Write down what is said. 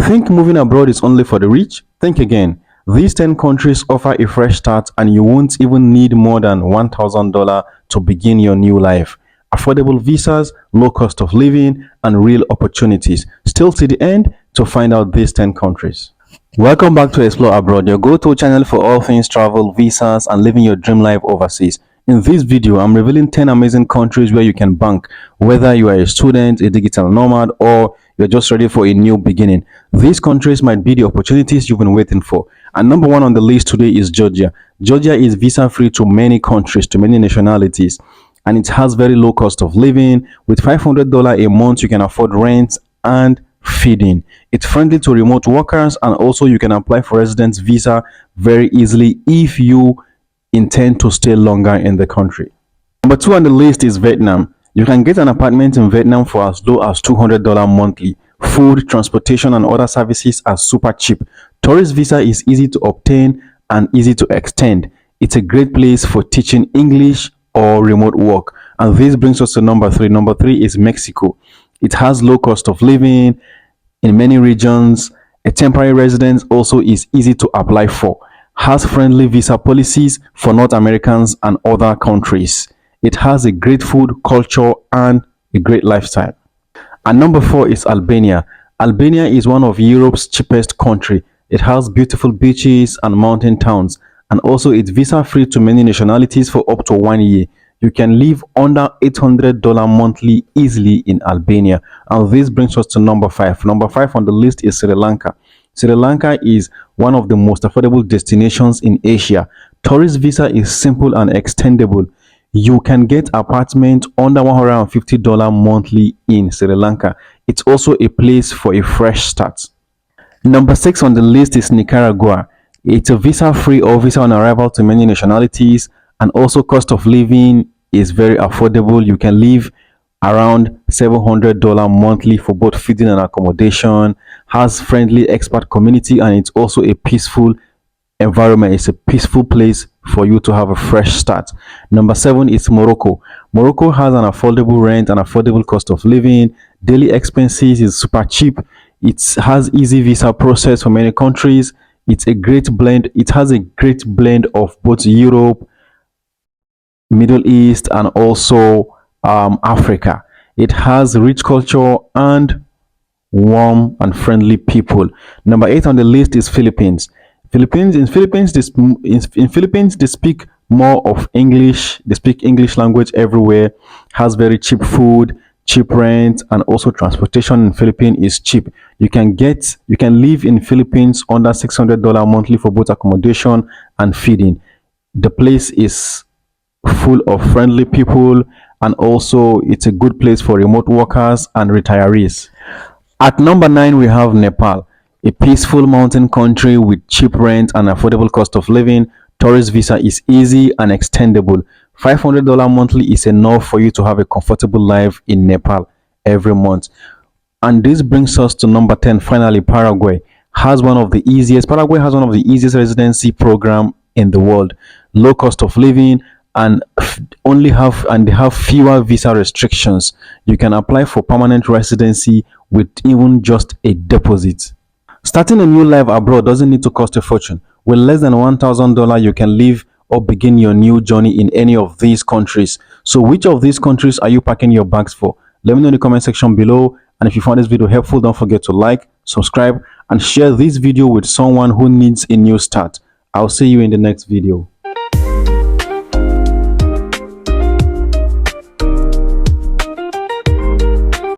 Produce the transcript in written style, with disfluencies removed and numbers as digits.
think moving abroad is only for the rich? Think again. These 10 countries offer a fresh start and you won't even need more than $1,000 to begin your new life. Affordable visas, low cost of living, and real opportunities. Still to the end to find out these 10 countries. Welcome back to Explore Abroad, your go-to channel for all things travel, visas, and living your dream life overseas. In this video, I'm revealing 10 amazing countries where you can bank, whether you are a student, a digital nomad, or you're just ready for a new beginning. These countries might be the opportunities you've been waiting for. And number one on the list today is Georgia. Georgia is visa-free to many countries, to many nationalities, and it has very low cost of living. With $500 a month, you can afford rent and feeding. It's friendly to remote workers, and also you can apply for residence visa very easily if you intend to stay longer in the country. Number two on the list is Vietnam. You can get an apartment in Vietnam for as low as $200 monthly. Food, transportation, and other services are super cheap. Tourist visa is easy to obtain and easy to extend. It's a great place for teaching English or remote work. And this brings us to number three. Number three is Mexico. It has low cost of living in many regions. A temporary residence also is easy to apply for. Has friendly visa policies for North Americans and other countries. It has a great food culture and a great lifestyle. And number four is Albania. Albania is one of Europe's cheapest country. It has beautiful beaches and mountain towns, and also it's visa free to many nationalities for up to 1 year. You can live under $800 monthly easily in Albania. And this brings us to number five. Number five on the list is Sri Lanka. Sri Lanka is one of the most affordable destinations in Asia. Tourist visa is simple and extendable. You can get apartment under $150 monthly in Sri Lanka. It's also a place for a fresh start. Number six on the list is Nicaragua. It's a visa-free or visa on arrival to many nationalities, and also cost of living is very affordable. You can live around $700 monthly for both feeding and accommodation. Has friendly expat community, and it's also a peaceful environment. It's a peaceful place for you to have a fresh start. Number seven is Morocco. Morocco has an affordable rent and affordable cost of living. Daily expenses is super cheap. It has easy visa process for many countries. It's a great blend. It has a great blend of both Europe, Middle East, and also Africa. It has rich culture and warm and friendly people. Number eight on the list is Philippines. In Philippines they speak more of English. They speak English language everywhere. Has very cheap food, cheap rent, and also transportation in Philippines is cheap. You can live in Philippines under $600 monthly for both accommodation and feeding. The place is full of friendly people, and also it's a good place for remote workers and retirees. At number nine, we have Nepal, a peaceful mountain country with cheap rent and affordable cost of living. Tourist visa is easy and extendable. $500 monthly is enough for you to have a comfortable life in Nepal every month. And this brings us to number 10. Finally, Paraguay has one of the easiest residency program in the world. Low cost of living, and they have fewer visa restrictions. You can apply for permanent residency with even just a deposit. Starting a new life abroad doesn't need to cost a fortune. With less than $1,000, you can live or begin your new journey in any of these countries. So which of these countries are you packing your bags for? Let me know in the comment section below. And if you found this video helpful, don't forget to like, subscribe, and share this video with someone who needs a new start. I'll see you in the next video.